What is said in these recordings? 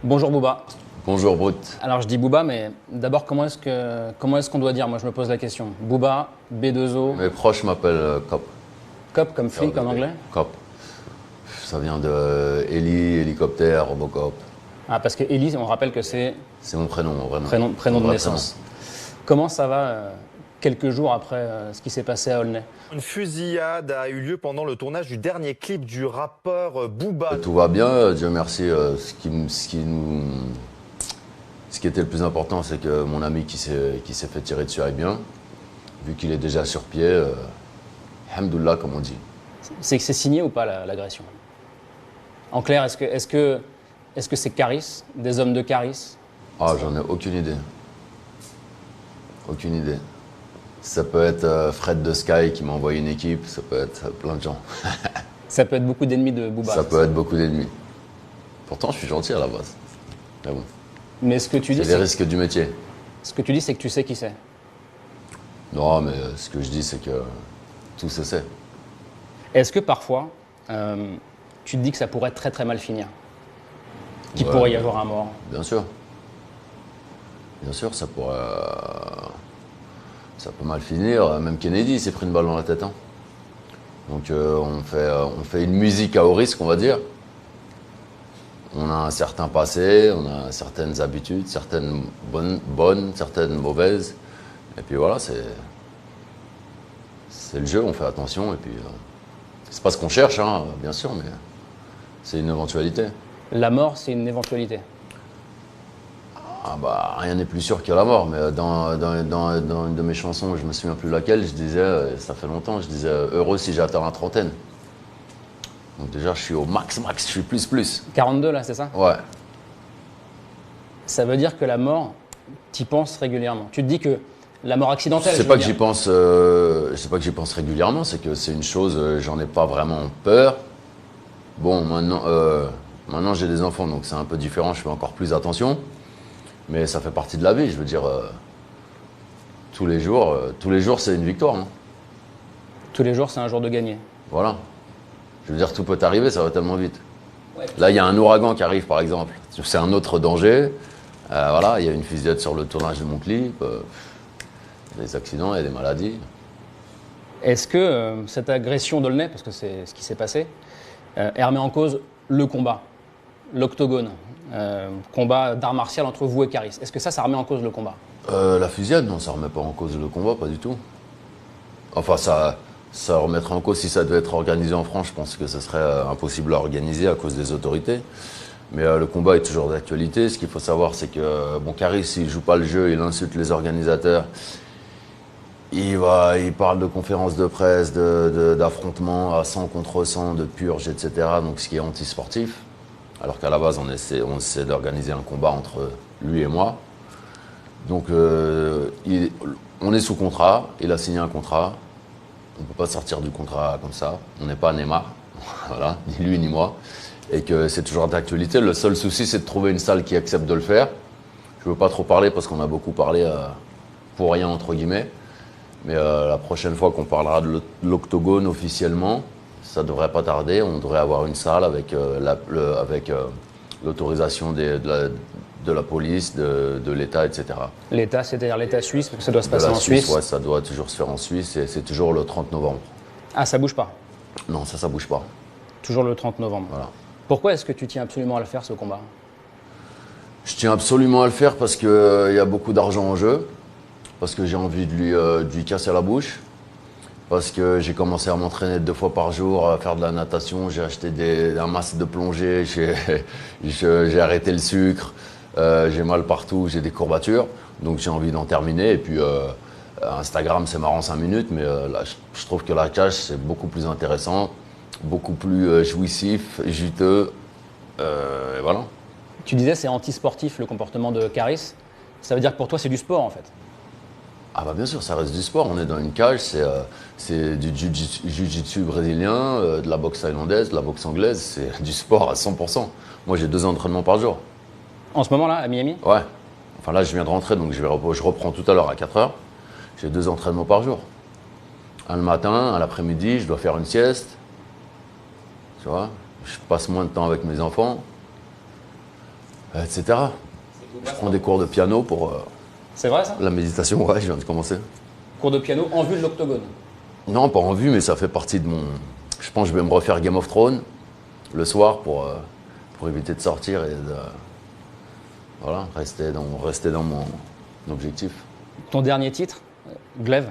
Bonjour Bouba. Bonjour Brut. Alors je dis Bouba, mais d'abord comment est-ce qu'on doit dire? Moi je me pose la question. Bouba, B2O, Mes proches m'appellent Cop. Cop comme flic en anglais? Cop. Ça vient de Heli, hélicoptère, Robocop. Ah parce que Elise, on rappelle que c'est C'est mon prénom, vraiment. prénom Mon de vrai naissance. Comment ça va quelques jours après ce qui s'est passé à Aulnay? Une fusillade a eu lieu pendant le tournage du dernier clip du rappeur Booba. Tout va bien, Dieu merci. Ce qui était le plus important, c'est que mon ami qui s'est fait tirer dessus aille bien. Vu qu'il est déjà sur pied, Alhamdoulilah, comme on dit. C'est que c'est signé ou pas l'agression? En clair, est-ce que c'est Caris, des hommes de Caris? Ah, j'en ai aucune idée. Aucune idée. Ça peut être Fred de Sky qui m'a envoyé une équipe, ça peut être plein de gens. Ça peut être beaucoup d'ennemis de Booba. Ça peut être beaucoup d'ennemis. Pourtant, je suis gentil à la base. Mais bon, Mais ce que tu dis, c'est les risques du métier. ce que tu dis, c'est que tu sais qui c'est. Non, mais ce que je dis, c'est que tout se sait. Est-ce que parfois, tu te dis que ça pourrait très très mal finir? Qu'il Ouais. pourrait y avoir un mort? Bien sûr. Bien sûr, ça peut mal finir. Même Kennedy s'est pris une balle dans la tête. Hein. Donc on fait une musique à haut risque, on va dire. On a un certain passé, on a certaines habitudes, certaines bonnes, certaines mauvaises. Et puis voilà, c'est le jeu, on fait attention. Et puis c'est pas ce qu'on cherche, hein, bien sûr, mais c'est une éventualité. La mort, c'est une éventualité. Ah bah, rien n'est plus sûr que la mort, mais dans une de mes chansons, je me souviens plus laquelle, je disais, ça fait longtemps, je disais heureux si j'atteins la trentaine. Donc déjà, je suis au max, je suis plus. 42 là, c'est ça? Ouais. Ça veut dire que la mort, t'y penses régulièrement. Tu te dis que la mort accidentelle, C'est je pas veux que dire. j'y pense, c'est pas que j'y pense régulièrement, c'est que c'est une chose, j'en ai pas vraiment peur. Bon, maintenant j'ai des enfants, donc c'est un peu différent, je fais encore plus attention. Mais ça fait partie de la vie, je veux dire, tous les jours c'est une victoire. Hein. Tous les jours, c'est un jour de gagner. Voilà. Je veux dire, tout peut arriver, ça va tellement vite. Là, il y a un ouragan qui arrive, par exemple. C'est un autre danger. Voilà, il y a une fusillade sur le tournage de mon clip. Il y a des accidents, il y a des maladies. Est-ce que cette agression d'Aulnay, parce que c'est ce qui s'est passé, elle remet en cause le combat, l'octogone, combat d'art martial entre vous et Caris? Est-ce que ça remet en cause le combat? La fusillade, non, ça remet pas en cause le combat, pas du tout. Enfin, ça remettrait en cause si ça devait être organisé en France. Je pense que ce serait impossible à organiser à cause des autorités. Mais le combat est toujours d'actualité. Ce qu'il faut savoir, c'est que bon, Caris, il joue pas le jeu, il insulte les organisateurs. Il parle de conférences de presse, d'affrontements à 100 contre 100, de purges, etc. Donc ce qui est anti-sportif. Alors qu'à la base, on essaie d'organiser un combat entre lui et moi. Donc on est sous contrat, il a signé un contrat. On ne peut pas sortir du contrat comme ça. On n'est pas Neymar, voilà, ni lui ni moi. Et que c'est toujours d'actualité. Le seul souci, c'est de trouver une salle qui accepte de le faire. Je ne veux pas trop parler parce qu'on a beaucoup parlé pour rien, entre guillemets. Mais la prochaine fois qu'on parlera de l'octogone officiellement, ça ne devrait pas tarder. On devrait avoir une salle avec l'autorisation de la police, de l'État, etc. L'État, c'est-à-dire l'État suisse, parce que ça doit se De passer la en Suisse. Ouais, ça doit toujours se faire en Suisse et c'est toujours le 30 novembre. Ah, ça bouge pas. Non, ça bouge pas. Toujours le 30 novembre. Voilà. Pourquoi est-ce que tu tiens absolument à le faire, ce combat? Je tiens absolument à le faire parce qu'il y a beaucoup d'argent en jeu, parce que j'ai envie de lui casser la bouche, parce que j'ai commencé à m'entraîner 2 fois par jour, à faire de la natation, j'ai acheté un masque de plongée, j'ai arrêté le sucre, j'ai mal partout, j'ai des courbatures, donc j'ai envie d'en terminer. Et puis Instagram, c'est marrant 5 minutes, mais là, je trouve que la cage, c'est beaucoup plus intéressant, beaucoup plus jouissif, juteux, et voilà. Tu disais c'est anti-sportif le comportement de Caris. Ça veut dire que pour toi, c'est du sport, en fait. Ah bah bien sûr, ça reste du sport. On est dans une cage, c'est du jiu-jitsu brésilien, de la boxe thaïlandaise, de la boxe anglaise, c'est du sport à 100%. Moi, j'ai 2 entraînements par jour. En ce moment-là, à Miami? Ouais. Enfin là, je viens de rentrer, donc je reprends tout à l'heure à 4 heures. J'ai 2 entraînements par jour. Un le matin, un l'après-midi, je dois faire une sieste. Tu vois, je passe moins de temps avec mes enfants. etc. Je prends des cours de piano pour C'est vrai ça? la méditation, ouais, je viens de commencer. Cours de piano en vue de l'octogone. Non, pas en vue, mais ça fait partie de mon... Je pense que je vais me refaire Game of Thrones le soir pour éviter de sortir et de... Voilà, rester dans mon objectif. Ton dernier titre, Glaive,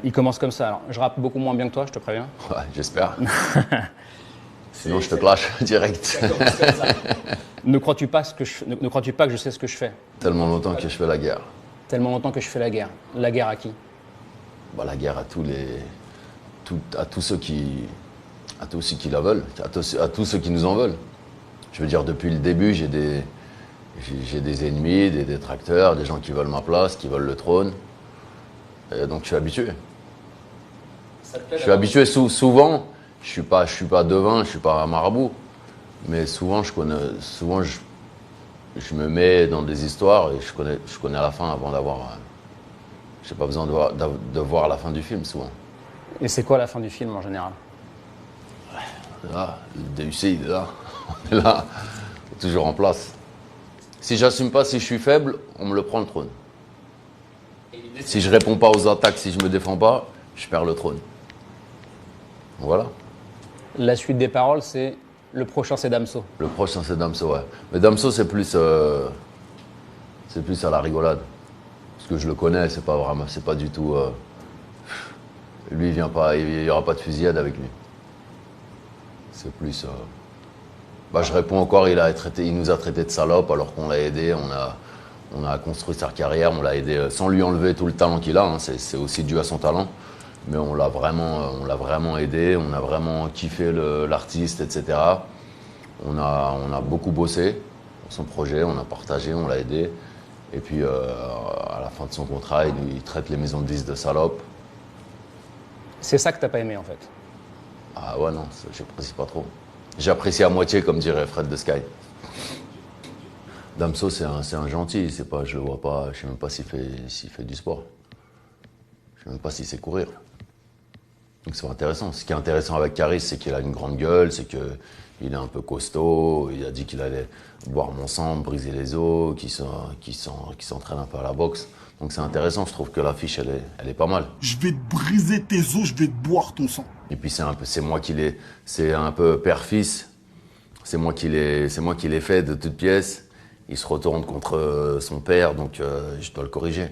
il commence comme ça. Alors, je rappe beaucoup moins bien que toi, je te préviens. Ouais, j'espère. Sinon, je te clash direct. Ne crois-tu pas que je sais ce que je fais? Tellement longtemps que je fais la guerre. Tellement longtemps que je fais la guerre. La guerre à qui? Bah, la guerre à tous ceux qui la veulent, à tous ceux qui nous en veulent. Je veux dire, depuis le début, j'ai des ennemis, des détracteurs, des gens qui veulent ma place, qui veulent le trône. Et donc je suis habitué. Je suis habitué souvent. Je suis pas devin, je suis pas un marabout, mais souvent je me mets dans des histoires et je connais la fin avant d'avoir. J'ai pas besoin de voir la fin du film souvent. Et c'est quoi la fin du film en général? Là, le DUC, il est là. On est là, toujours en place. Si j'assume pas, si je suis faible, on me le prend le trône. Si je réponds pas aux attaques, si je me défends pas, je perds le trône. Voilà. La suite des paroles, c'est le prochain, c'est Damso. Le prochain, c'est Damso, ouais. Mais Damso, c'est plus à la rigolade. Parce que je le connais, c'est pas du tout. Lui, il vient pas, il y aura pas de fusillade avec lui. C'est plus. Bah, je réponds encore, il nous a traité de salope alors qu'on l'a aidé, on a construit sa carrière, on l'a aidé sans lui enlever tout le talent qu'il a, hein, c'est aussi dû à son talent. Mais on l'a vraiment aidé, on a vraiment kiffé l'artiste, etc. On a beaucoup bossé sur son projet, on a partagé, on l'a aidé. Et puis à la fin de son contrat, il traite les maisons de disques de salopes. C'est ça que t'as pas aimé en fait. Ah ouais, non, j'apprécie pas trop. J'apprécie à moitié, comme dirait Fred de Sky. Damso, c'est un gentil, je le vois pas, je sais même pas s'il fait du sport. Je sais même pas s'il sait courir. Donc c'est intéressant. Ce qui est intéressant avec Caris, c'est qu'il a une grande gueule, c'est qu'il est un peu costaud, il a dit qu'il allait boire mon sang, briser les os, qu'il s'entraîne un peu à la boxe. Donc c'est intéressant, je trouve que l'affiche, elle est pas mal. Je vais te briser tes os, je vais te boire ton sang. Et puis c'est un peu père-fils. C'est moi qui l'ai fait de toutes pièces. Il se retourne contre son père, donc je dois le corriger.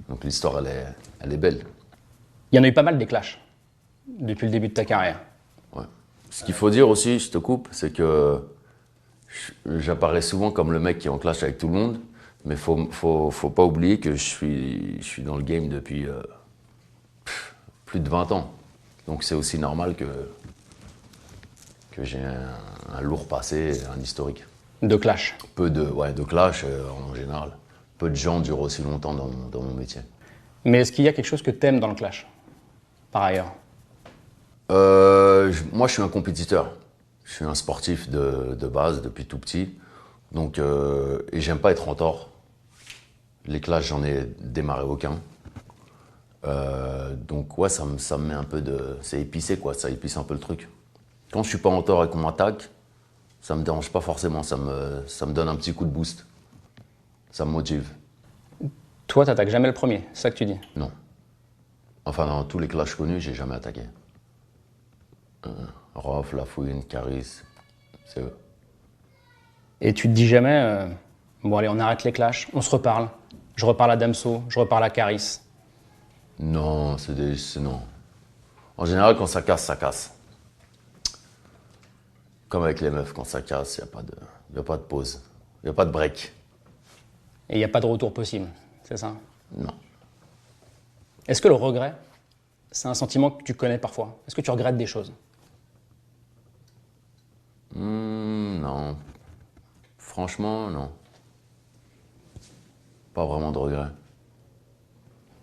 Donc l'histoire, elle est belle. Il y en a eu pas mal des clashs depuis le début de ta carrière. Ouais. Ce qu'il faut dire aussi, je te coupe, c'est que j'apparais souvent comme le mec qui est en clash avec tout le monde, mais faut pas oublier que je suis dans le game depuis plus de 20 ans. Donc c'est aussi normal que j'ai un lourd passé, un historique. De clash. Peu de clash en général. Peu de gens durent aussi longtemps dans mon métier. Mais est-ce qu'il y a quelque chose que t'aimes dans le clash, par ailleurs? Moi, je suis un compétiteur. Je suis un sportif de base depuis tout petit. Donc, et j'aime pas être en tort. Les clashs, j'en ai démarré aucun. Donc, ouais, ça me met un peu de... C'est épicé, quoi. Ça épice un peu le truc. Quand je suis pas en tort et qu'on m'attaque, ça me dérange pas forcément. Ça me donne un petit coup de boost. Ça me motive. Toi, t'attaques jamais le premier, c'est ça que tu dis? Non. Enfin, dans tous les clashs connus, j'ai jamais attaqué. Rof, Lafouine, Caris, c'est eux. Et tu te dis jamais, bon allez, on arrête les clashs, on se reparle. Je reparle à Damso, je reparle à Caris. Non, non. En général, quand ça casse, ça casse. Comme avec les meufs, quand ça casse, il n'y a pas de pause. Il n'y a pas de break. Et il n'y a pas de retour possible, c'est ça? Non. Est-ce que le regret, c'est un sentiment que tu connais parfois? Est-ce que tu regrettes des choses? Non. Franchement, non. Pas vraiment de regret.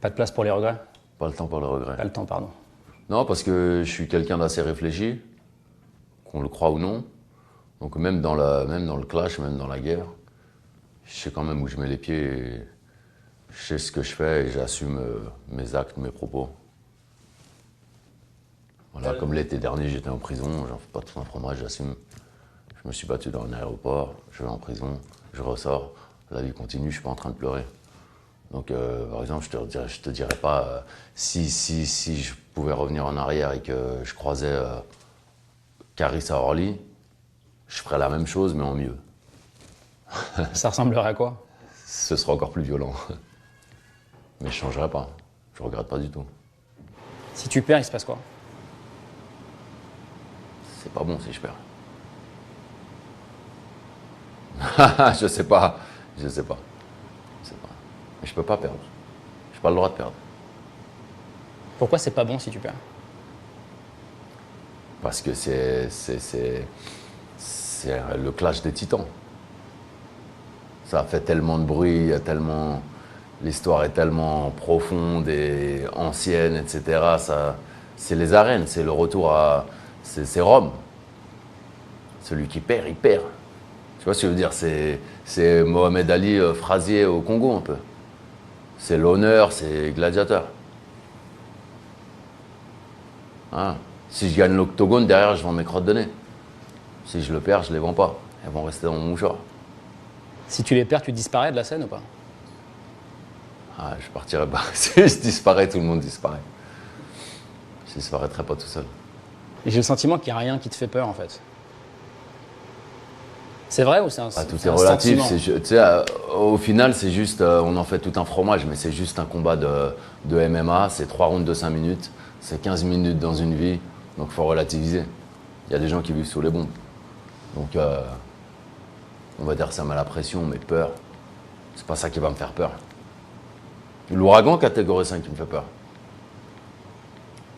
Pas de place pour les regrets? Pas le temps pour le regret. Pas le temps, pardon. Non, parce que je suis quelqu'un d'assez réfléchi, qu'on le croit ou non. Donc même dans le clash, même dans la guerre, je sais quand même où je mets les pieds, et je sais ce que je fais et j'assume mes actes, mes propos. Voilà, comme l'été dernier, j'étais en prison, j'en fais pas tout un fromage, j'assume. Je me suis battu dans un aéroport, je vais en prison. je ressors, la vie continue, je suis pas en train de pleurer. Donc, par exemple, je te dirais pas si je pouvais revenir en arrière et que je croisais Caris à Orly, je ferais la même chose, mais en mieux. Ça ressemblerait à quoi? Ce sera encore plus violent. Mais je changerai pas. Je regrette pas du tout. Si tu perds, il se passe quoi? C'est pas bon si je perds. Je sais pas. Je sais pas. Mais je peux pas perdre. J'ai pas le droit de perdre. Pourquoi c'est pas bon si tu perds? Parce que c'est le clash des titans. Ça fait tellement de bruit, il y a tellement, l'histoire est tellement profonde et ancienne, etc. C'est les arènes, c'est le retour à... C'est Rome. Celui qui perd, il perd. Tu vois ce que je veux dire? C'est Mohamed Ali Frazier au Congo un peu. C'est l'honneur, c'est gladiateur. Hein? Si je gagne l'octogone, derrière, je vends mes crottes de nez. Si je le perds, je les vends pas. Elles vont rester dans mon mouchoir. Si tu les perds, tu disparais de la scène ou pas? Ah, je partirais pas. Si je disparais, tout le monde disparaît. Je disparaîtrais pas tout seul. Et j'ai le sentiment qu'il n'y a rien qui te fait peur en fait. C'est vrai ou c'est un, Ah, tout c'est est un relatif. sentiment? Tu sais, au final, c'est juste, on en fait tout un fromage, mais c'est juste un combat de MMA. C'est 3 rounds de 5 minutes. C'est 15 minutes dans une vie. Donc, il faut relativiser. Il y a des gens qui vivent sous les bombes. Donc, on va dire que ça met la pression, mais peur, c'est pas ça qui va me faire peur. L'ouragan catégorie 5 qui me fait peur.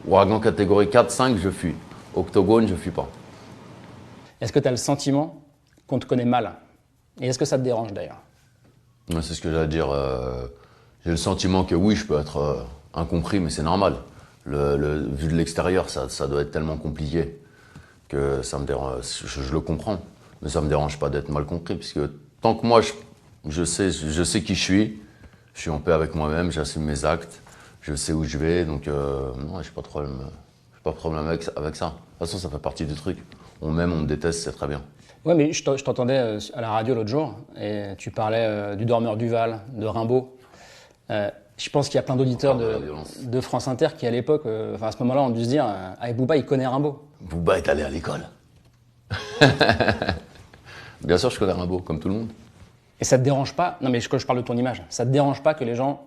Ouragan catégorie 4, 5, je fuis. Octogone, je fuis pas. Est-ce que tu as le sentiment qu'on te connaît mal? Et est-ce que ça te dérange d'ailleurs? Ouais, c'est ce que j'allais dire. J'ai le sentiment que oui, je peux être incompris, mais c'est normal. Vu de l'extérieur, ça doit être tellement compliqué que ça me dérange. Je le comprends, mais ça me dérange pas d'être mal compris, puisque tant que moi, je sais qui je suis en paix avec moi-même, j'assume mes actes, je sais où je vais, donc non, j'ai pas de problème. J'ai pas de problème avec ça. De toute façon, ça fait partie du truc. On m'aime, on me déteste, c'est très bien. Ouais, mais je t'entendais à la radio l'autre jour et tu parlais du Dormeur du Val, de Rimbaud. Je pense qu'il y a plein d'auditeurs de France Inter qui, à l'époque, à ce moment-là, ont dû se dire ah, Booba, il connaît Rimbaud. Booba est allé à l'école. Bien sûr, je connais Rimbaud, comme tout le monde. Et ça te dérange pas? Non, mais je parle de ton image. Ça te dérange pas que les gens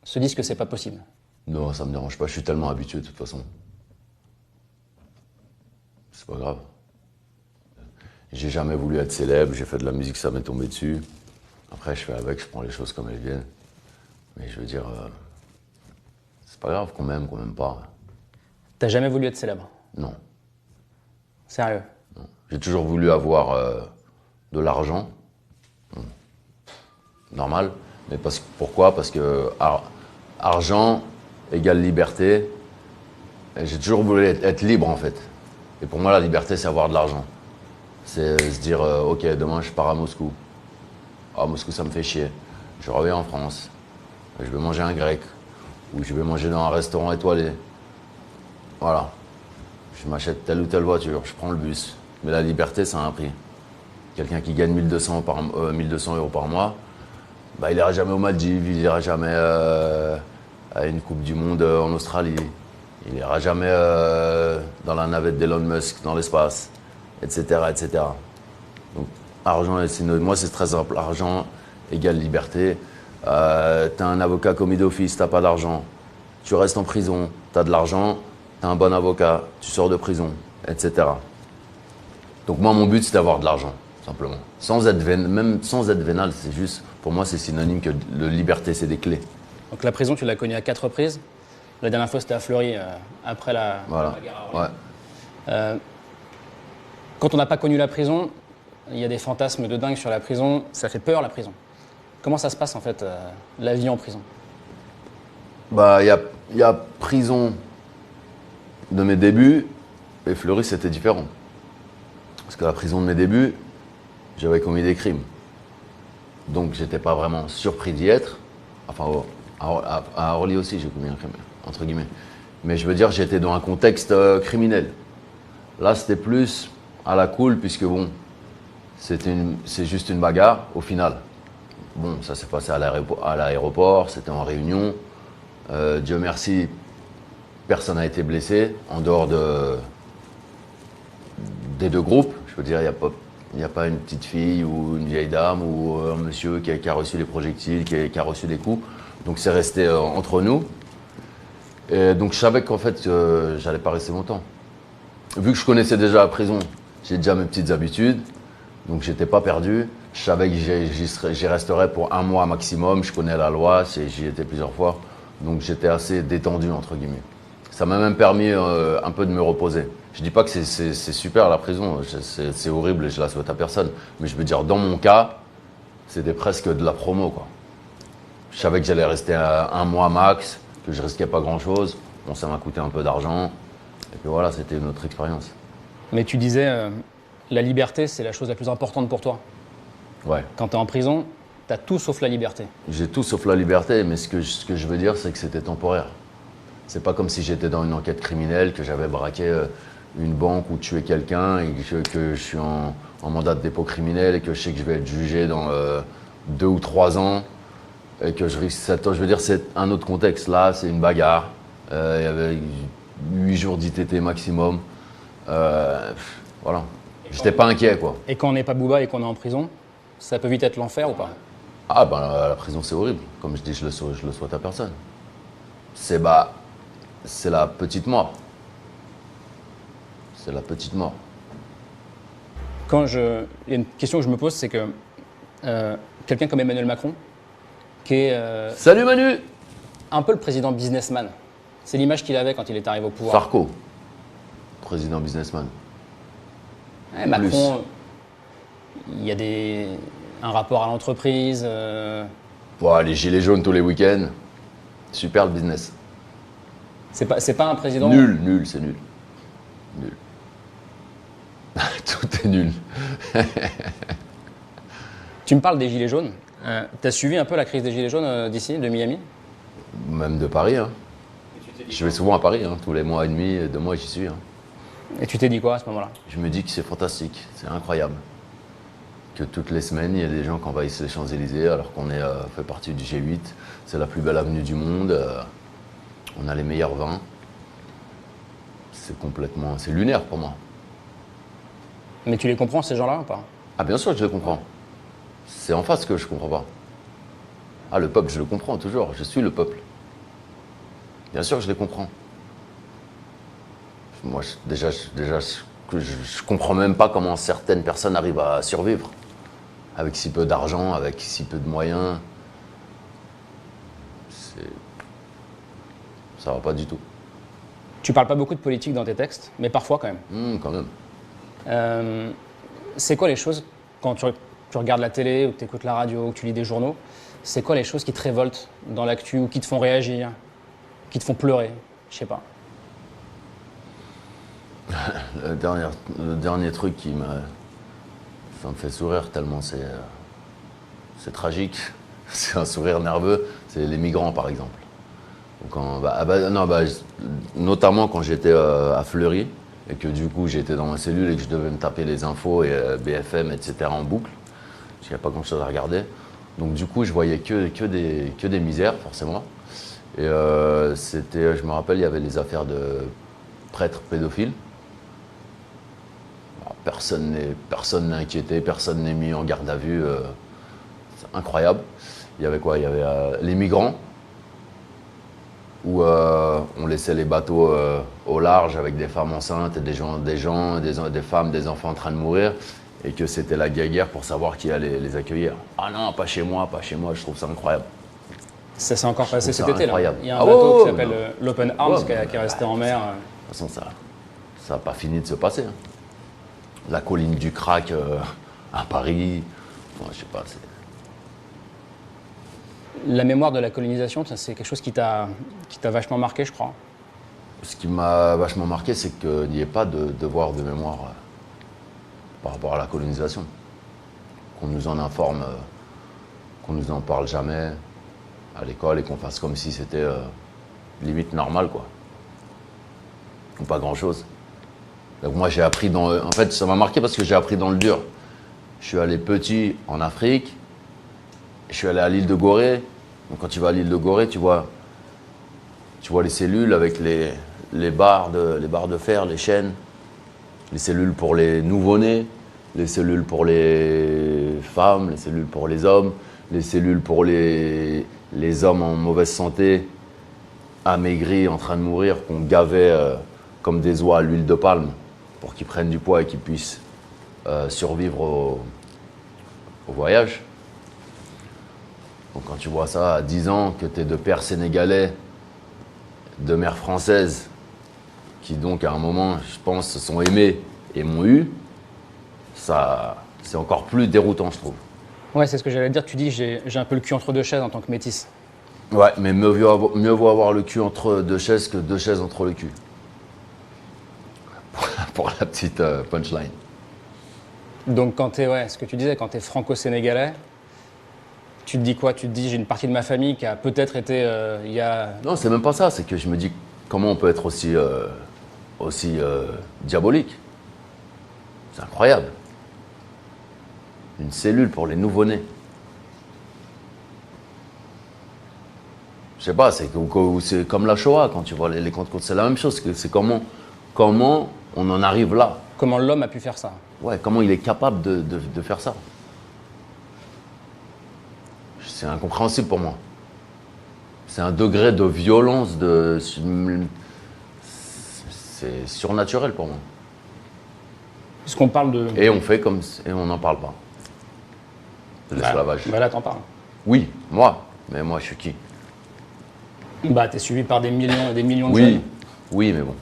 se disent que c'est pas possible? Non, ça me dérange pas, je suis tellement habitué de toute façon. C'est pas grave. J'ai jamais voulu être célèbre, j'ai fait de la musique, ça m'est tombé dessus. Après, je fais avec, je prends les choses comme elles viennent. Mais je veux dire, c'est pas grave qu'on m'aime pas. T'as jamais voulu être célèbre? Non. Sérieux? Non. J'ai toujours voulu avoir de l'argent. Normal. Mais pourquoi? Parce que argent égale liberté. Et j'ai toujours voulu être libre en fait. Et pour moi, la liberté, c'est avoir de l'argent. C'est se dire, ok, demain je pars à Moscou. Ah, Moscou, ça me fait chier. Je reviens en France. Je vais manger un grec. Ou je vais manger dans un restaurant étoilé. Voilà. Je m'achète telle ou telle voiture, je prends le bus. Mais la liberté, ça a un prix. Quelqu'un qui gagne 1200 € par mois, bah, il ira jamais aux Maldives, il ira jamais à une Coupe du Monde en Australie. Il ira jamais dans la navette d'Elon Musk dans l'espace, etc., etc. Donc, argent, moi, c'est très simple. Argent égale liberté. T'as un avocat commis d'office, t'as pas d'argent. Tu restes en prison, t'as de l'argent, t'as un bon avocat, tu sors de prison, etc. Donc moi, mon but, c'est d'avoir de l'argent, simplement. Même sans être vénal, c'est juste, pour moi, c'est synonyme que de liberté, c'est des clés. Donc la prison, tu l'as connue à 4 reprises. La dernière fois, c'était à Fleury, après la guerre à Orly. Ouais. Quand on n'a pas connu la prison, il y a des fantasmes de dingue sur la prison. Ça fait peur, la prison. Comment ça se passe, en fait, la vie en prison? Bah, il y a prison de mes débuts, et Fleury, c'était différent. Parce que la prison de mes débuts, j'avais commis des crimes. Donc, j'étais pas vraiment surpris d'y être. Enfin, à Orly aussi, j'ai commis un crime, entre guillemets. Mais je veux dire, j'étais dans un contexte criminel. Là, c'était plus à la cool, puisque bon, C'est juste une bagarre au final. Bon, ça s'est passé à l'aéroport, c'était en réunion. Dieu merci, personne n'a été blessé en dehors des deux groupes. Je veux dire, il n'y a pas une petite fille ou une vieille dame ou un monsieur qui a reçu les projectiles, qui a reçu des coups. Donc c'est resté entre nous. Et donc je savais qu'en fait, j'allais pas rester longtemps. Vu que je connaissais déjà la prison, j'ai déjà mes petites habitudes. Donc j'étais pas perdu. Je savais que j'y resterais pour 1 mois maximum. Je connais la loi, j'y étais plusieurs fois. Donc j'étais assez détendu, entre guillemets. Ça m'a même permis un peu de me reposer. Je dis pas que c'est super la prison, c'est horrible et je la souhaite à personne. Mais je veux dire, dans mon cas, c'était presque de la promo, quoi. Je savais que j'allais rester 1 mois max, que je risquais pas grand chose. Bon, ça m'a coûté un peu d'argent. Et puis voilà, c'était une autre expérience. Mais tu disais, la liberté, c'est la chose la plus importante pour toi. Ouais. Quand tu es en prison, tu as tout sauf la liberté. J'ai tout sauf la liberté, mais ce que je veux dire, c'est que c'était temporaire. C'est pas comme si j'étais dans une enquête criminelle, que j'avais braqué une banque ou tué quelqu'un et que je suis en mandat de dépôt criminel et que je sais que je vais être jugé dans 2 ou 3 ans et que je risque 7 ans. Je veux dire, c'est un autre contexte. Là, c'est une bagarre. Il y avait 8 jours d'ITT maximum. Voilà. J'étais pas inquiet, quoi. Et quand on n'est pas Booba et qu'on est en prison, ça peut vite être l'enfer ou pas? Ah ben la prison c'est horrible. Comme je dis, je le souhaite à personne. C'est la petite mort. C'est la petite mort. Il y a une question que je me pose, c'est que quelqu'un comme Emmanuel Macron, qui est Salut Manu! un peu le président businessman, c'est l'image qu'il avait quand il est arrivé au pouvoir. Sarko, président businessman. Ouais, Macron, il y a un rapport à l'entreprise. Ouais, les gilets jaunes tous les week-ends. Super le business. C'est pas un président. Nul, c'est nul. Nul. Tout est nul. Tu me parles des gilets jaunes. Tu as suivi un peu la crise des gilets jaunes d'ici, de Miami? Même de Paris. Hein. Je vais souvent à Paris, hein. Tous les mois et demi, 2 mois, j'y suis. Hein. Et tu t'es dit quoi à ce moment-là? Je me dis que c'est fantastique, c'est incroyable. Que toutes les semaines, il y a des gens qui envahissent les Champs-Élysées alors qu'on fait partie du G8. C'est la plus belle avenue du monde. On a les meilleurs vins. C'est lunaire pour moi. Mais tu les comprends, ces gens-là, ou pas? Ah bien sûr que je les comprends. C'est en face que je comprends pas. Ah le peuple, je le comprends toujours. Je suis le peuple. Bien sûr que je les comprends. Moi, je comprends même pas comment certaines personnes arrivent à survivre avec si peu d'argent, avec si peu de moyens. Ça va pas du tout. Tu parles pas beaucoup de politique dans tes textes, mais parfois quand même. Quand même. C'est quoi les choses, quand tu regardes la télé, ou que tu écoutes la radio, ou que tu lis des journaux, c'est quoi les choses qui te révoltent dans l'actu, ou qui te font réagir, qui te font pleurer? Je sais pas. Le dernier truc ça me fait sourire tellement c'est tragique. C'est un sourire nerveux. C'est les migrants, par exemple. Notamment quand j'étais à Fleury et que du coup j'étais dans ma cellule et que je devais me taper les infos et BFM, etc. en boucle. Parce qu'il n'y a pas grand-chose à regarder. Donc du coup, je voyais que des misères, forcément. Et je me rappelle, il y avait les affaires de prêtres pédophiles. Alors, personne n'est inquiété, personne n'est mis en garde à vue. C'est incroyable. Il y avait quoi? Il y avait les migrants, où on laissait les bateaux au large avec des femmes enceintes et des femmes, des enfants en train de mourir, et que c'était la guerre pour savoir qui allait les accueillir. Ah non, pas chez moi, je trouve ça incroyable. Ça s'est encore passé cet été, là. Il y a un Ah bateau qui ouais, s'appelle l'Open Arms qui est resté en mer. De toute façon, ça n'a pas fini de se passer. Hein. La colline du crack à Paris, enfin, je sais pas. La mémoire de la colonisation, c'est quelque chose qui t'a vachement marqué, je crois. Ce qui m'a vachement marqué, c'est qu'il n'y ait pas de devoir de mémoire par rapport à la colonisation. Qu'on nous en informe, qu'on nous en parle jamais à l'école et qu'on fasse comme si c'était limite normal, quoi. Ou pas grand-chose. Donc moi, j'ai appris en fait, ça m'a marqué parce que j'ai appris dans le dur. Je suis allé petit en Afrique. Je suis allé à l'île de Gorée. Donc quand tu vas à l'île de Gorée, tu vois les cellules avec les barres de fer, les chaînes, les cellules pour les nouveau-nés, les cellules pour les femmes, les cellules pour les hommes, les cellules pour les hommes en mauvaise santé, amaigris, en train de mourir, qu'on gavait comme des oies à l'huile de palme pour qu'ils prennent du poids et qu'ils puissent survivre au voyage. Donc quand tu vois ça à 10 ans, que tu es de père sénégalais, de mère française, qui donc à un moment, je pense, se sont aimés et m'ont eu, ça, c'est encore plus déroutant, je trouve. Ouais, c'est ce que j'allais dire. Tu dis j'ai un peu le cul entre deux chaises en tant que métisse. Ouais, mais mieux vaut avoir le cul entre deux chaises que deux chaises entre le cul. Pour la petite punchline. Donc quand t'es, ouais, ce que tu disais, quand t'es franco-sénégalais, tu te dis quoi? Tu te dis j'ai une partie de ma famille qui a peut-être été il y a... Non, c'est même pas ça, c'est que je me dis comment on peut être aussi diabolique. C'est incroyable. Une cellule pour les nouveau-nés. Je sais pas, c'est comme la Shoah quand tu vois les comptes, c'est la même chose. C'est comment on en arrive là. Comment l'homme a pu faire ça? Ouais, comment il est capable de faire ça. C'est incompréhensible pour moi. C'est un degré de violence, c'est surnaturel pour moi. Puisqu'on parle de... Et on n'en parle pas. De l'esclavage. Bah là, t'en parles. Oui, moi. Mais moi, je suis qui? Bah, t'es suivi par des millions et des millions de Oui, jeunes. oui, mais bon,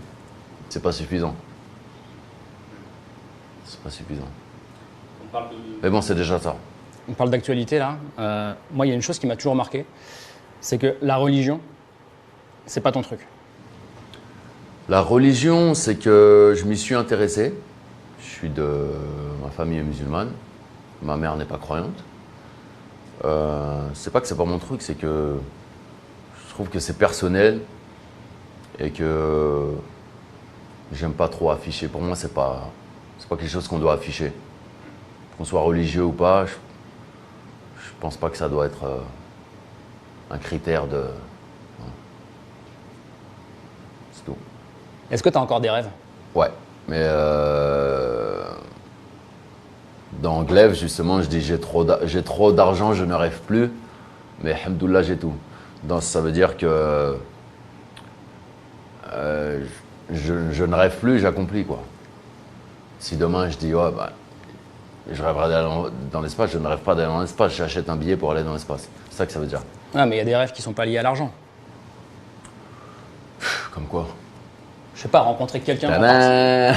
c'est pas suffisant. C'est pas suffisant. Mais bon, c'est déjà ça. On parle d'actualité là. Moi, il y a une chose qui m'a toujours marqué, c'est que la religion, c'est pas ton truc. La religion, c'est que je m'y suis intéressé. Ma famille est musulmane. Ma mère n'est pas croyante. C'est pas que c'est pas mon truc, c'est que je trouve que c'est personnel et que j'aime pas trop afficher. Pour moi, c'est pas quelque chose qu'on doit afficher. Qu'on soit religieux ou pas, je pense pas que ça doit être un critère de... C'est tout. Est-ce que t'as encore des rêves? Ouais, mais dans Glaive, justement, je dis j'ai trop d'argent, je ne rêve plus, mais alhamdoulilah, j'ai tout. Ça veut dire que je ne rêve plus, j'accomplis, quoi. Si demain je dis ouais, bah, je rêverais d'aller dans l'espace, je ne rêve pas d'aller dans l'espace, j'achète un billet pour aller dans l'espace. C'est ça que ça veut dire. Ah, mais il y a des rêves qui sont pas liés à l'argent. Comme quoi? Je sais pas, rencontrer quelqu'un en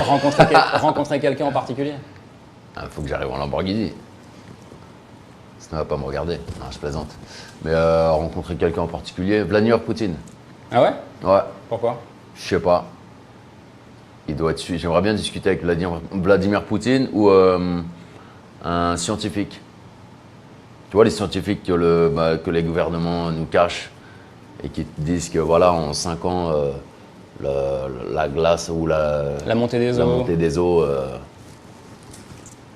rencontrer quelqu'un en particulier. Il faut que j'arrive en Lamborghini. Sinon, elle va pas me regarder. Non, je plaisante. Mais rencontrer quelqu'un en particulier, Vladimir Poutine. Ah ouais? Ouais, Pourquoi? je sais pas. Il doit être. J'aimerais bien discuter avec Vladimir Poutine ou un scientifique. Tu vois, les scientifiques que les gouvernements nous cachent et qui te disent que voilà, en 5 ans, la glace ou la montée des eaux.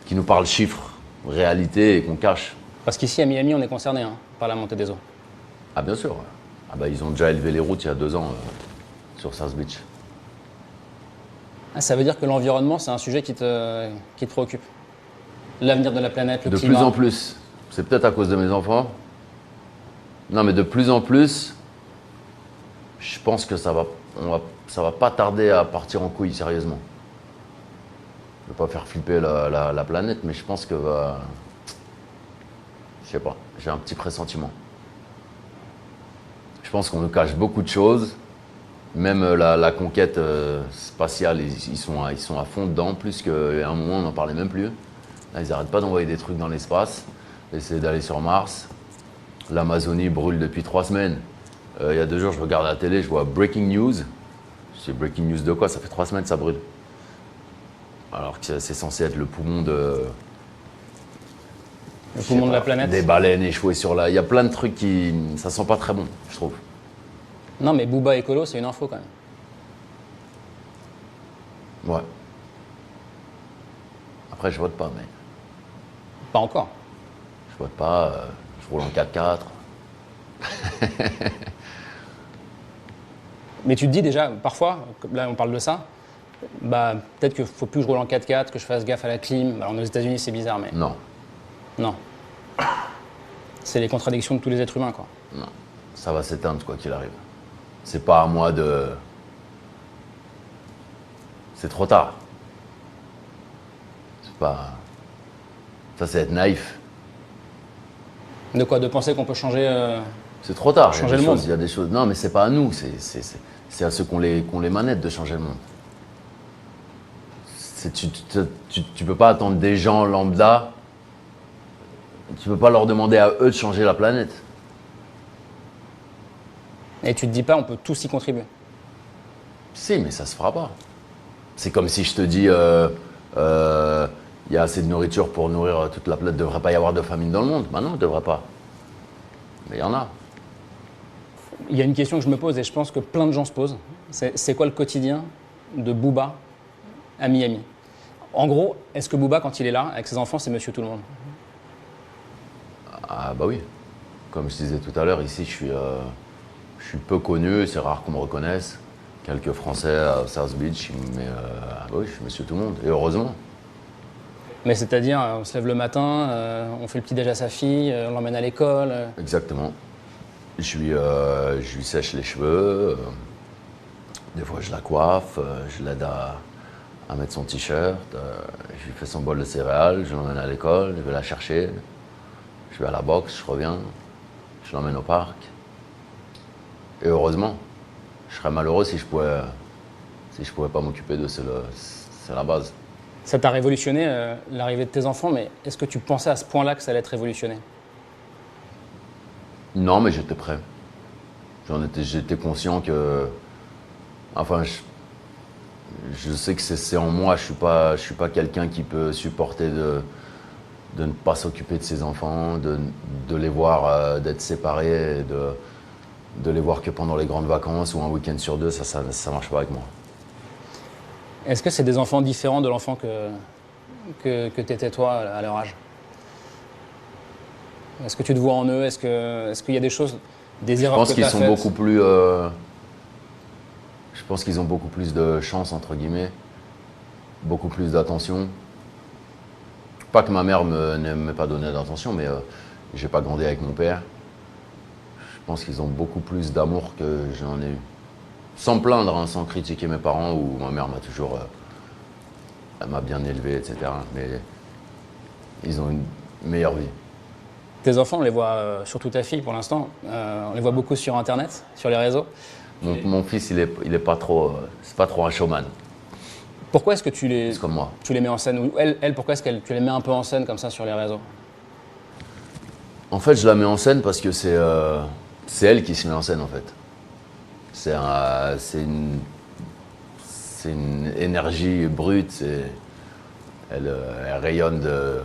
Qui nous parlent chiffres, réalité et qu'on cache. Parce qu'ici à Miami, on est concerné par la montée des eaux. Ah bien sûr. Ah bah, ils ont déjà élevé les routes il y a 2 ans sur South Beach. Ah, ça veut dire que l'environnement, c'est un sujet qui te préoccupe. L'avenir de la planète, le De climat. plus en plus. C'est peut-être à cause de mes enfants. Non, mais de plus en plus, je pense que ça va pas tarder à partir en couille, sérieusement. Je ne veux pas faire flipper la planète, mais je pense que... je sais pas, j'ai un petit pressentiment. Je pense qu'on nous cache beaucoup de choses. Même la conquête spatiale, ils sont à fond dedans, plus qu'à un moment, on n'en parlait même plus. Là, ils n'arrêtent pas d'envoyer des trucs dans l'espace, essayer d'aller sur Mars. L'Amazonie brûle depuis 3 semaines. Il y a 2 jours, je regarde la télé, je vois Breaking News. Je sais Breaking News de quoi? Ça fait 3 semaines que ça brûle. Alors que c'est censé être le poumon de... Le poumon de la planète. Des baleines échouées sur la... Il y a plein de trucs qui... Ça sent pas très bon, je trouve. Non, mais Booba écolo, c'est une info quand même. Ouais. Après, je vote pas, mais... Pas encore. Je boite pas, je roule en 4x4. Mais tu te dis déjà, parfois, là on parle de ça, bah, peut-être qu'il ne faut plus que je roule en 4x4, que je fasse gaffe à la clim. Alors, aux États-Unis, c'est bizarre, mais Non, non. C'est les contradictions de tous les êtres humains, quoi. non. Ça va s'éteindre quoi qu'il arrive. C'est pas à moi de... C'est trop tard. C'est pas... Ça, c'est être naïf. De quoi? De penser qu'on peut changer. C'est trop tard. Changer le monde. Il y a des choses... Non, mais c'est pas à nous. C'est à ceux qui ont les manettes de changer le monde. Tu peux pas attendre des gens lambda. Tu peux pas leur demander à eux de changer la planète. Et tu te dis pas, on peut tous y contribuer. Si, mais ça se fera pas. C'est comme si je te dis, il y a assez de nourriture pour nourrir toute la planète. Il ne devrait pas y avoir de famine dans le monde. Ben non, il ne devrait pas. Mais il y en a. Il y a une question que je me pose et je pense que plein de gens se posent. C'est quoi le quotidien de Booba à Miami? En gros, est-ce que Booba, quand il est là, avec ses enfants, c'est Monsieur Tout-le-Monde? Ah bah oui. Comme je disais tout à l'heure, ici, je suis peu connu. C'est rare qu'on me reconnaisse. Quelques Français à South Beach, mais bah oui, je suis Monsieur Tout-le-Monde. Et heureusement. Mais c'est-à-dire, on se lève le matin, on fait le petit-déj à sa fille, on l'emmène à l'école. Exactement. Je lui sèche les cheveux. Des fois, je la coiffe. Je l'aide à mettre son t-shirt. Je lui fais son bol de céréales. Je l'emmène à l'école. Je vais la chercher. Je vais à la boxe. Je reviens. Je l'emmène au parc. Et heureusement. Je serais malheureux si je pouvais pas m'occuper d'eux. C'est la base. Ça t'a révolutionné l'arrivée de tes enfants, mais est-ce que tu pensais à ce point-là que ça allait être révolutionné? Non, mais j'étais prêt. J'étais conscient que... Enfin, je sais que c'est en moi. Je suis pas quelqu'un qui peut supporter de ne pas s'occuper de ses enfants, de les voir, d'être séparés, de les voir que pendant les grandes vacances ou un week-end sur deux. Ça marche pas avec moi. Est-ce que c'est des enfants différents de l'enfant que t'étais toi à leur âge? Est-ce que tu te vois en eux? Est-ce qu'il y a des choses, des erreurs que tu as faites? Je pense qu'ils sont beaucoup plus... je pense qu'ils ont beaucoup plus de chance, entre guillemets. Beaucoup plus d'attention. Pas que ma mère ne m'ait pas donné d'attention, mais j'ai pas grandi avec mon père. Je pense qu'ils ont beaucoup plus d'amour que j'en ai eu. Sans me plaindre, hein, sans critiquer mes parents, où ma mère m'a toujours... elle m'a bien élevé, etc. Mais ils ont une meilleure vie. Tes enfants, on les voit, surtout ta fille pour l'instant, on les voit beaucoup sur Internet, sur les réseaux. Mon fils, il est pas trop... c'est pas trop un showman. Pourquoi est-ce que tu les C'est comme moi. mets en scène? Ou elle pourquoi est-ce que tu les mets un peu en scène comme ça sur les réseaux? En fait, je la mets en scène parce que c'est elle qui se met en scène, en fait. C'est une énergie brute. Elle rayonne de...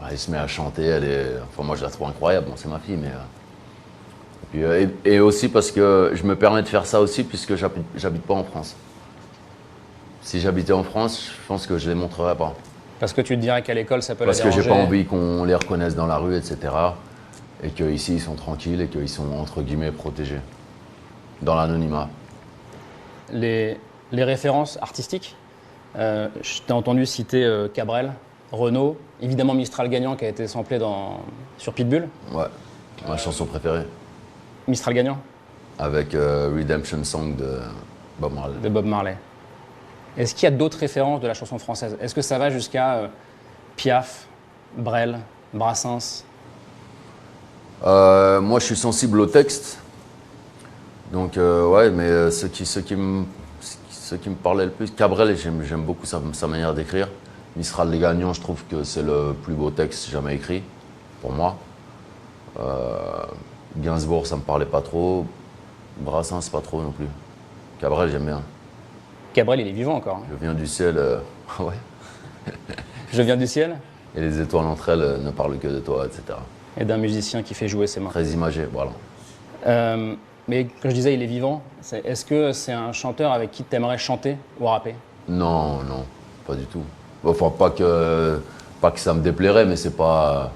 Elle se met à chanter. Enfin, moi, je la trouve incroyable. Bon, c'est ma fille, mais... Et aussi parce que je me permets de faire ça aussi puisque j'habite pas en France. Si j'habitais en France, je pense que je les montrerais pas. Parce que tu te dirais qu'à l'école, ça peut Parce la que déranger. j'ai pas envie qu'on les reconnaisse dans la rue, etc. Et qu'ici, ils sont tranquilles et qu'ils sont, entre guillemets, protégés. Dans l'anonymat. Les références artistiques, je t'ai entendu citer Cabrel, Renaud, évidemment Mistral Gagnant qui a été samplé sur Pitbull. Ouais, ma chanson préférée. Mistral Gagnant Avec Redemption Song de Bob Marley. de Bob Marley. Est-ce qu'il y a d'autres références de la chanson française? Est-ce que ça va jusqu'à Piaf, Brel, Brassens? Moi, je suis sensible au texte. Donc, ouais, mais ce qui me parlait le plus, Cabrel, j'aime beaucoup sa manière d'écrire. Mistral des Gagnants, je trouve que c'est le plus beau texte jamais écrit, pour moi. Gainsbourg, ça me parlait pas trop. Brassens, pas trop non plus. Cabrel, j'aime bien. Cabrel, il est vivant encore. Je viens du ciel, ouais. Je viens du ciel Et les étoiles entre elles ne parlent que de toi, etc. et d'un musicien qui fait jouer ses mains. Très imagé, voilà. Mais quand je disais il est vivant, est-ce que c'est un chanteur avec qui tu aimerais chanter ou rapper? Non, non, pas du tout. Enfin, pas que Pas que ça me déplairait, mais c'est pas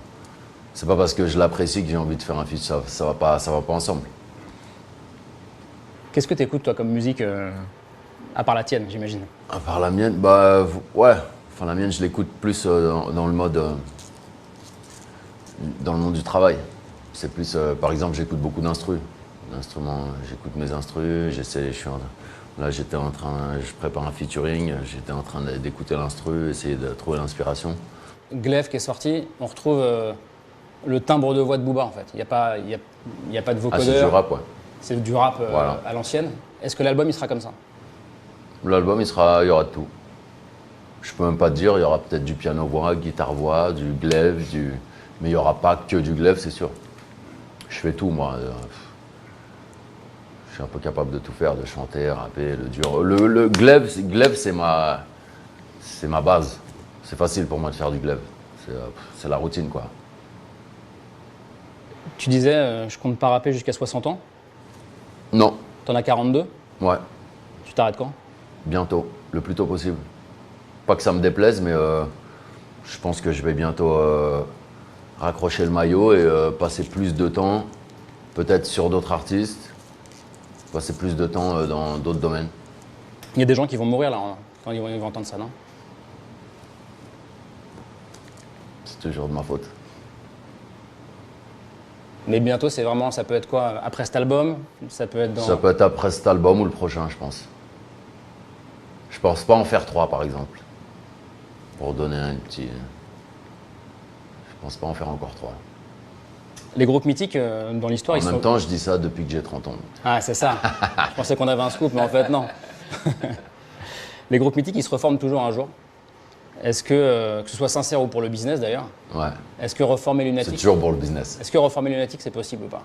parce que je l'apprécie que j'ai envie de faire un feat. Ça va pas ensemble. Qu'est-ce que tu écoutes, toi, comme musique, à part la tienne, j'imagine? À part la mienne, bah ouais. Enfin, la mienne, je l'écoute plus dans le mode, dans le monde du travail. C'est plus, par exemple, j'écoute beaucoup d'instrus. D'instruments, j'écoute mes instrus, là, je prépare un featuring, j'étais en train d'écouter l'instru, essayer de trouver l'inspiration. Glaive qui est sorti, on retrouve le timbre de voix de Booba, en fait. Il n'y a pas de Ah, vocodeur. c'est du rap, ouais. C'est du rap Voilà. à l'ancienne. Est-ce que l'album, il sera comme ça? L'album, il y aura de tout. Je peux même pas te dire, il y aura peut-être du piano-voix, guitare-voix, du glaive, mais il n'y aura pas que du glaive, c'est sûr. Je fais tout, moi. Je suis un peu capable de tout faire, de chanter, rapper, le dur. Le glaive, c'est ma base. C'est facile pour moi de faire du glaive. C'est la routine, quoi. Tu disais, je compte pas rapper jusqu'à 60 ans. Non, T'en as 42. ouais, Tu t'arrêtes quand? bientôt, le plus tôt possible. Pas que ça me déplaise, mais je pense que je vais bientôt raccrocher le maillot et passer plus de temps, peut-être sur d'autres artistes, passer plus de temps dans d'autres domaines. Il y a des gens qui vont mourir là quand ils vont entendre ça, non? C'est toujours de ma faute. Mais bientôt, c'est vraiment, ça peut être quoi? Après cet album? Ça peut être dans... Ça peut être après cet album ou le prochain, je pense. Je pense pas en faire 3, par exemple. Pour donner un petit... Je pense pas en faire encore 3. Les groupes mythiques, dans l'histoire, En même temps, je dis ça depuis que j'ai 30 ans. Ah, c'est ça. Je pensais qu'on avait un scoop, mais en fait, non. Les groupes mythiques, ils se reforment toujours un jour. Est-ce que ce soit sincère ou pour le business d'ailleurs, Ouais, est-ce que reformer c'est Lunatic, toujours pour le business. est-ce que reformer Lunatic, c'est possible ou pas?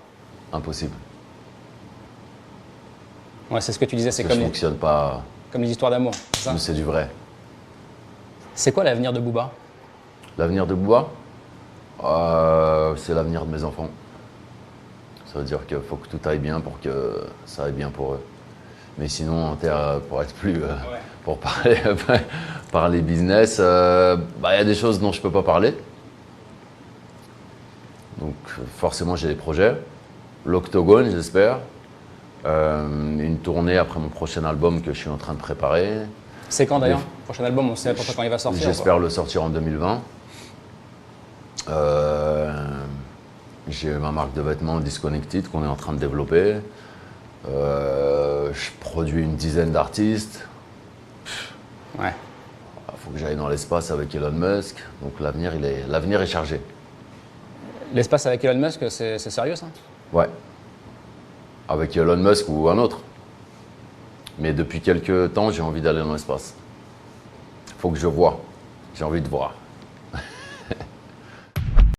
Impossible. Ouais, c'est ce que tu disais, c'est Parce que comme je fonctionne pas... comme les histoires d'amour, c'est ça? Mais c'est du vrai. C'est quoi l'avenir de Booba? L'avenir de Booba, c'est l'avenir de mes enfants. Ça veut dire qu'il faut que tout aille bien pour que ça aille bien pour eux. Mais sinon, pour être plus... Pour parler business, y a des choses dont je peux pas parler. Donc forcément, j'ai des projets. L'Octogone, j'espère. Une tournée après mon prochain album que je suis en train de préparer. C'est quand d'ailleurs? Prochain album, on sait pas quand il va sortir. J'espère le sortir en 2020. J'ai ma marque de vêtements Disconnected qu'on est en train de développer. Je produis une dizaine d'artistes. Ouais. Il faut que j'aille dans l'espace avec Elon Musk. Donc l'avenir est chargé. L'espace avec Elon Musk, c'est sérieux ça? Ouais. Avec Elon Musk ou un autre. Mais depuis quelques temps, j'ai envie d'aller dans l'espace. Il faut que je voie. J'ai envie de voir.